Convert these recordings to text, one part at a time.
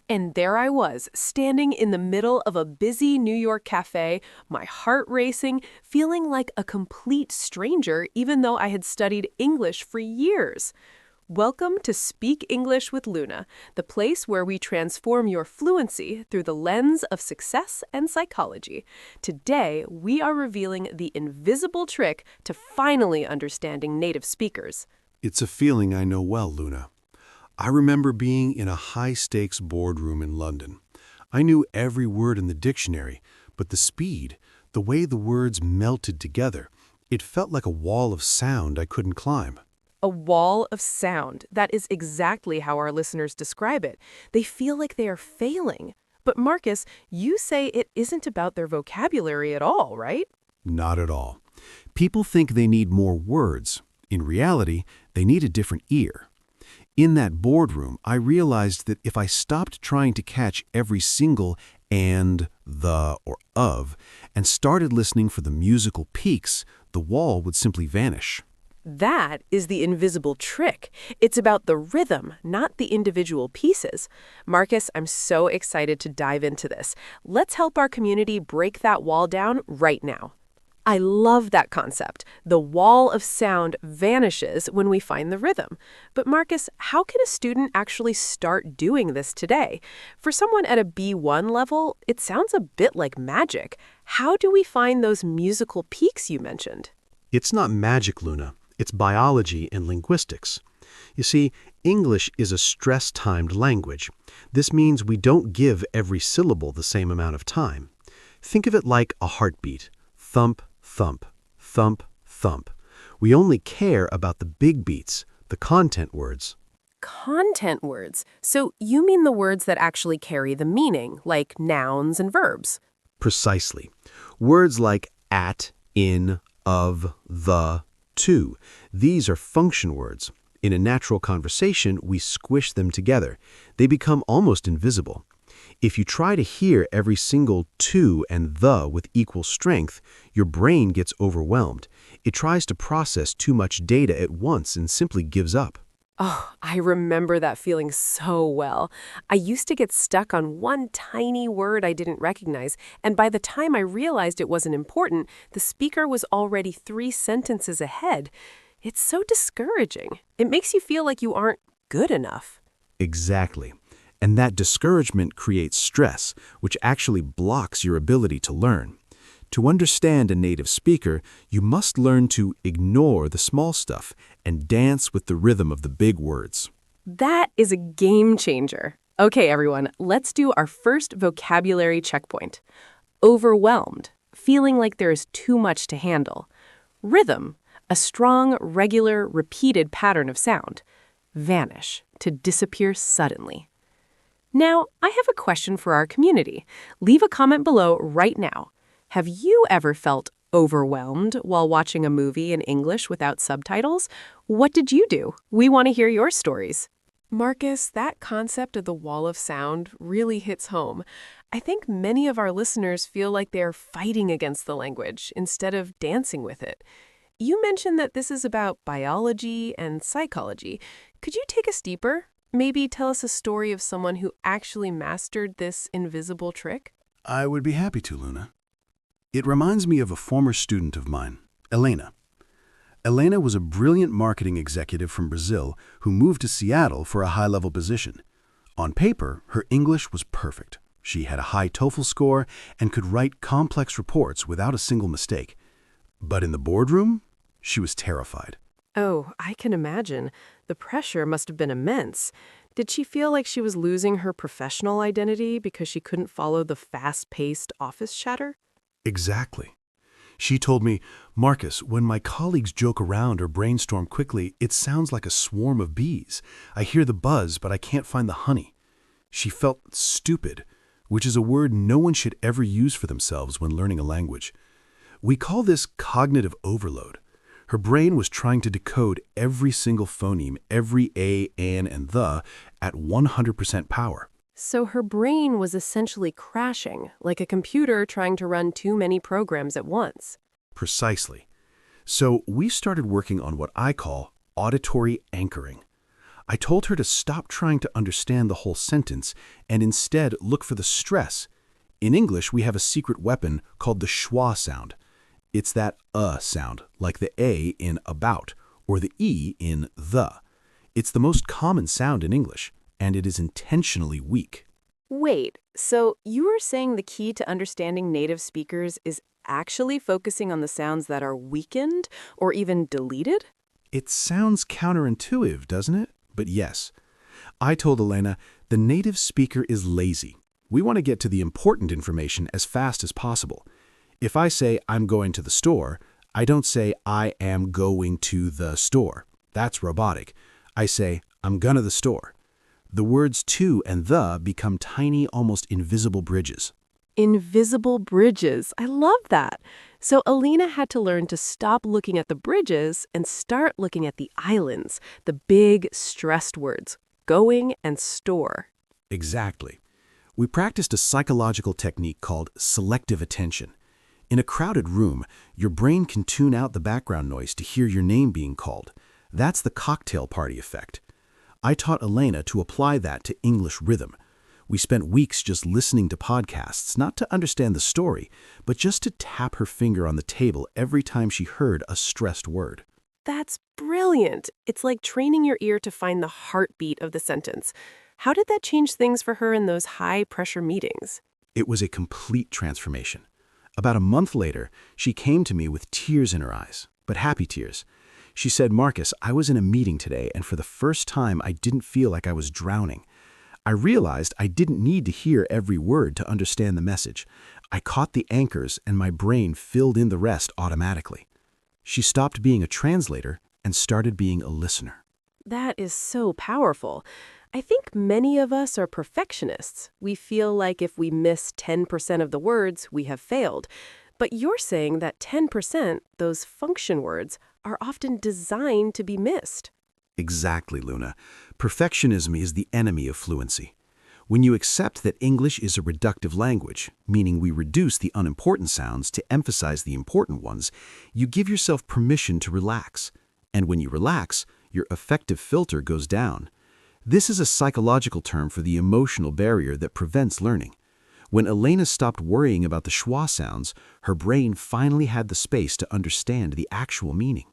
And there I was, standing in the middle of a busy New York cafe, my heart racing, feeling like a complete stranger even though I had studied English for years. Welcome to Speak English with Luna, the place where we transform your fluency through the lens of success and psychology. Today, we are revealing the invisible trick to finally understanding native speakers. It's a feeling I know well, Luna. I remember being in a high-stakes boardroom in London. I knew every word in the dictionary, but the speed, the way the words melted together, it felt like a wall of sound I couldn't climb. A wall of sound. That is exactly how our listeners describe it. They feel like they are failing. But Marcus, you say it isn't about their vocabulary at all, right? Not at all. People think they need more words. In reality, they need a different ear. In that boardroom, I realized that if I stopped trying to catch every single and, the, or of, and started listening for the musical peaks, the wall would simply vanish. That is the invisible trick. It's about the rhythm, not the individual pieces. Marcus, I'm so excited to dive into this. Let's help our community break that wall down right now. I love that concept. The wall of sound vanishes when we find the rhythm. But Marcus, how can a student actually start doing this today? For someone at a B1 level, it sounds a bit like magic. How do we find those musical peaks you mentioned? It's not magic, Luna. It's biology and linguistics. You see, English is a stress-timed language. This means we don't give every syllable the same amount of time. Think of it like a heartbeat. Thump, thump, thump, thump. We only care about the big beats, the content words. Content words. So you mean the words that actually carry the meaning, like nouns and verbs? Precisely. Words like at, in, of, the, to. These are function words. In a natural conversation, we squish them together. They become almost invisible. If you try to hear every single to and the with equal strength, your brain gets overwhelmed. It tries to process too much data at once and simply gives up. Oh, I remember that feeling so well. I used to get stuck on one tiny word I didn't recognize, and by the time I realized it wasn't important, the speaker was already 3 sentences ahead. It's so discouraging. It makes you feel like you aren't good enough. Exactly. And that discouragement creates stress, which actually blocks your ability to learn. To understand a native speaker, you must learn to ignore the small stuff and dance with the rhythm of the big words. That is a game changer. Okay, everyone, let's do our first vocabulary checkpoint. Overwhelmed, feeling like there is too much to handle. Rhythm, a strong, regular, repeated pattern of sound. Vanish, to disappear suddenly. Now, I have a question for our community. Leave a comment below right now. Have you ever felt overwhelmed while watching a movie in English without subtitles? What did you do? We want to hear your stories. Marcus, that concept of the wall of sound really hits home. I think many of our listeners feel like they're fighting against the language instead of dancing with it. You mentioned that this is about biology and psychology. Could you take us deeper? Maybe tell us a story of someone who actually mastered this invisible trick? I would be happy to, Luna. It reminds me of a former student of mine, Elena. Elena was a brilliant marketing executive from Brazil who moved to Seattle for a high-level position. On paper, her English was perfect. She had a high TOEFL score and could write complex reports without a single mistake. But in the boardroom, she was terrified. Oh, I can imagine. The pressure must have been immense. Did she feel like she was losing her professional identity because she couldn't follow the fast-paced office chatter? Exactly. She told me, Marcus, when my colleagues joke around or brainstorm quickly, it sounds like a swarm of bees. I hear the buzz, but I can't find the honey. She felt stupid, which is a word no one should ever use for themselves when learning a language. We call this cognitive overload. Her brain was trying to decode every single phoneme, every a, an, and the, at 100% power. So her brain was essentially crashing, like a computer trying to run too many programs at once. Precisely. So we started working on what I call auditory anchoring. I told her to stop trying to understand the whole sentence and instead look for the stress. In English, we have a secret weapon called the schwa sound. It's that sound, like the A in about or the E in the. It's the most common sound in English, and it is intentionally weak. Wait, so you were saying the key to understanding native speakers is actually focusing on the sounds that are weakened or even deleted? It sounds counterintuitive, doesn't it? But yes. I told Elena, the native speaker is lazy. We want to get to the important information as fast as possible. If I say I'm going to the store, I don't say I am going to the store. That's robotic. I say I'm gonna the store. The words to and the become tiny, almost invisible bridges. Invisible bridges. I love that. So Alina had to learn to stop looking at the bridges and start looking at the islands, the big, stressed words, going and store. Exactly. We practiced a psychological technique called selective attention. In a crowded room, your brain can tune out the background noise to hear your name being called. That's the cocktail party effect. I taught Elena to apply that to English rhythm. We spent weeks just listening to podcasts, not to understand the story, but just to tap her finger on the table every time she heard a stressed word. That's brilliant. It's like training your ear to find the heartbeat of the sentence. How did that change things for her in those high-pressure meetings? It was a complete transformation. About a month later, she came to me with tears in her eyes, but happy tears. She said, "Marcus, I was in a meeting today, and for the first time, I didn't feel like I was drowning. I realized I didn't need to hear every word to understand the message. I caught the anchors, and my brain filled in the rest automatically." She stopped being a translator and started being a listener. That is so powerful. I think many of us are perfectionists. We feel like if we miss 10% of the words, we have failed. But you're saying that 10%, those function words, are often designed to be missed. Exactly, Luna. Perfectionism is the enemy of fluency. When you accept that English is a reductive language, meaning we reduce the unimportant sounds to emphasize the important ones, you give yourself permission to relax. And when you relax, your affective filter goes down. This is a psychological term for the emotional barrier that prevents learning. When Elena stopped worrying about the schwa sounds, her brain finally had the space to understand the actual meaning.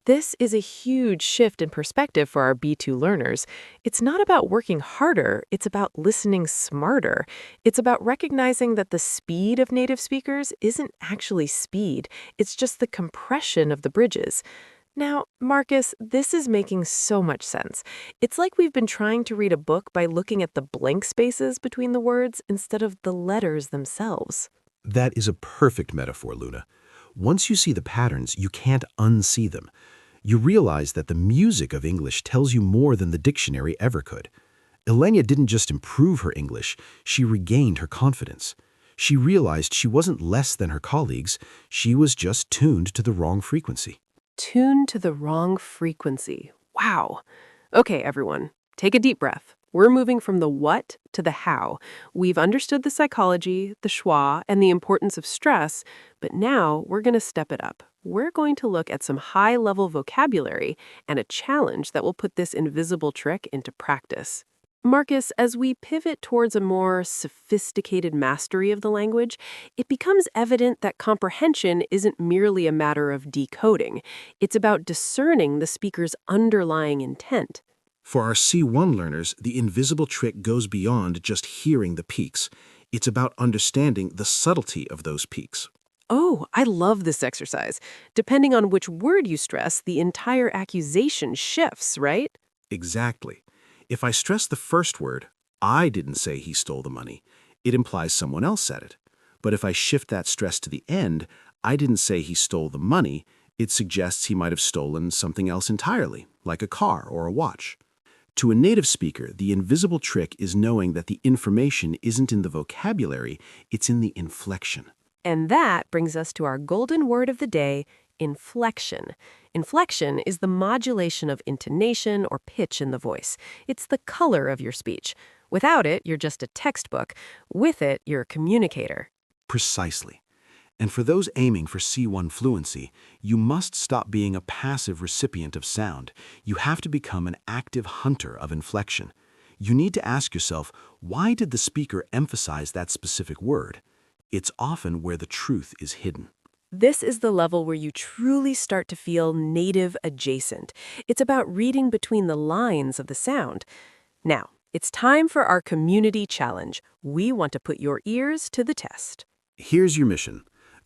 This is a huge shift in perspective for our B2 learners. It's not about working harder, it's about listening smarter. It's about recognizing that the speed of native speakers isn't actually speed, it's just the compression of the bridges. Now, Marcus, this is making so much sense. It's like we've been trying to read a book by looking at the blank spaces between the words instead of the letters themselves. That is a perfect metaphor, Luna. Once you see the patterns, you can't unsee them. You realize that the music of English tells you more than the dictionary ever could. Elena didn't just improve her English, she regained her confidence. She realized she wasn't less than her colleagues, she was just tuned to the wrong frequency. Tuned to the wrong frequency. Wow. Okay, everyone, take a deep breath. We're moving from the what to the how. We've understood the psychology, the schwa, and the importance of stress, but now we're going to step it up. We're going to look at some high-level vocabulary and a challenge that will put this invisible trick into practice. Marcus, as we pivot towards a more sophisticated mastery of the language, it becomes evident that comprehension isn't merely a matter of decoding. It's about discerning the speaker's underlying intent. For our C1 learners, the invisible trick goes beyond just hearing the peaks. It's about understanding the subtlety of those peaks. Oh, I love this exercise. Depending on which word you stress, the entire accusation shifts, right? Exactly. If I stress the first word, I didn't say he stole the money, it implies someone else said it. But if I shift that stress to the end, I didn't say he stole the money, it suggests he might have stolen something else entirely, like a car or a watch. To a native speaker, the invisible trick is knowing that the information isn't in the vocabulary, it's in the inflection. And that brings us to our golden word of the day, inflection. Inflection is the modulation of intonation or pitch in the voice. It's the color of your speech. Without it, you're just a textbook. With it, you're a communicator. Precisely. And for those aiming for C1 fluency, you must stop being a passive recipient of sound. You have to become an active hunter of inflection. You need to ask yourself, why did the speaker emphasize that specific word? It's often where the truth is hidden. This is the level where you truly start to feel native adjacent. It's about reading between the lines of the sound. Now, it's time for our community challenge. We want to put your ears to the test. Here's your mission.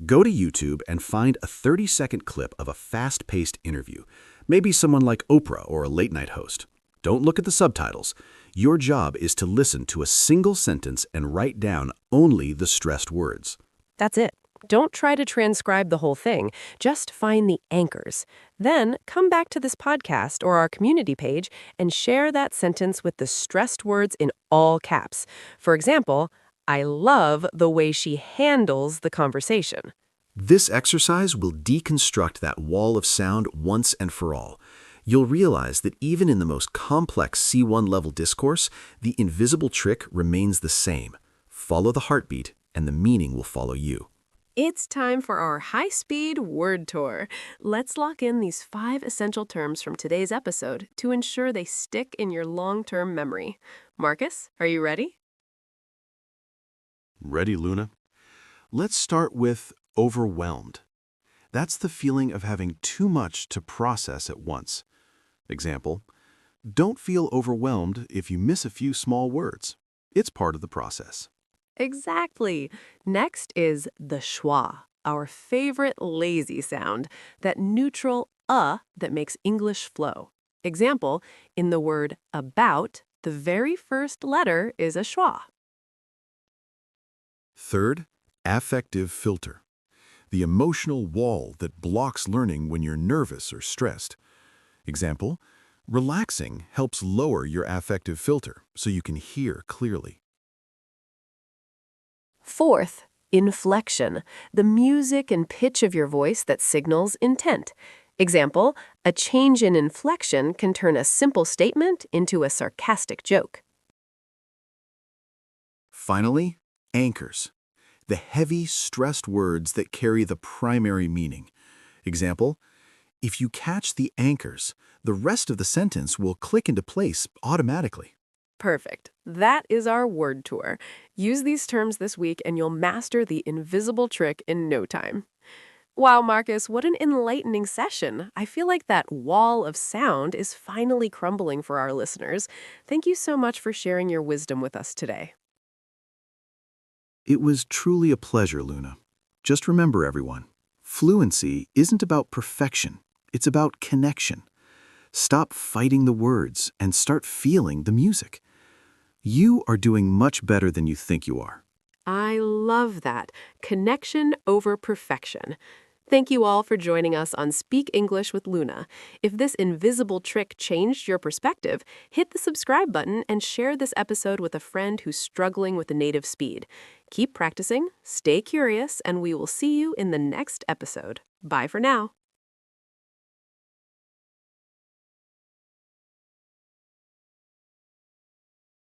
Go to YouTube and find a 30-second clip of a fast-paced interview. Maybe someone like Oprah or a late-night host. Don't look at the subtitles. Your job is to listen to a single sentence and write down only the stressed words. That's it. Don't try to transcribe the whole thing. Just find the anchors. Then come back to this podcast or our community page and share that sentence with the stressed words in all caps. For example, I love the way she handles the conversation. This exercise will deconstruct that wall of sound once and for all. You'll realize that even in the most complex C1 level discourse, the invisible trick remains the same. Follow the heartbeat, and the meaning will follow you. It's time for our high-speed word tour. Let's lock in these 5 essential terms from today's episode to ensure they stick in your long-term memory. Marcus, are you ready? Ready, Luna? Let's start with overwhelmed. That's the feeling of having too much to process at once. Example, don't feel overwhelmed if you miss a few small words. It's part of the process. Exactly. Next is the schwa, our favorite lazy sound, that neutral that makes English flow. Example, in the word about, the very first letter is a schwa. Third, affective filter. The emotional wall that blocks learning when you're nervous or stressed. Example, relaxing helps lower your affective filter so you can hear clearly. Fourth, inflection, the music and pitch of your voice that signals intent. Example, a change in inflection can turn a simple statement into a sarcastic joke. Finally, anchors. The heavy, stressed words that carry the primary meaning. Example, if you catch the anchors, the rest of the sentence will click into place automatically. Perfect. That is our word tour. Use these terms this week and you'll master the invisible trick in no time. Wow, Marcus, what an enlightening session. I feel like that wall of sound is finally crumbling for our listeners. Thank you so much for sharing your wisdom with us today. It was truly a pleasure, Luna. Just remember, everyone, fluency isn't about perfection. It's about connection. Stop fighting the words and start feeling the music. You are doing much better than you think you are. I love that. Connection over perfection. Thank you all for joining us on Speak English with Luna. If this invisible trick changed your perspective, hit the subscribe button and share this episode with a friend who's struggling with the native speed. Keep practicing, stay curious, and we will see you in the next episode. Bye for now.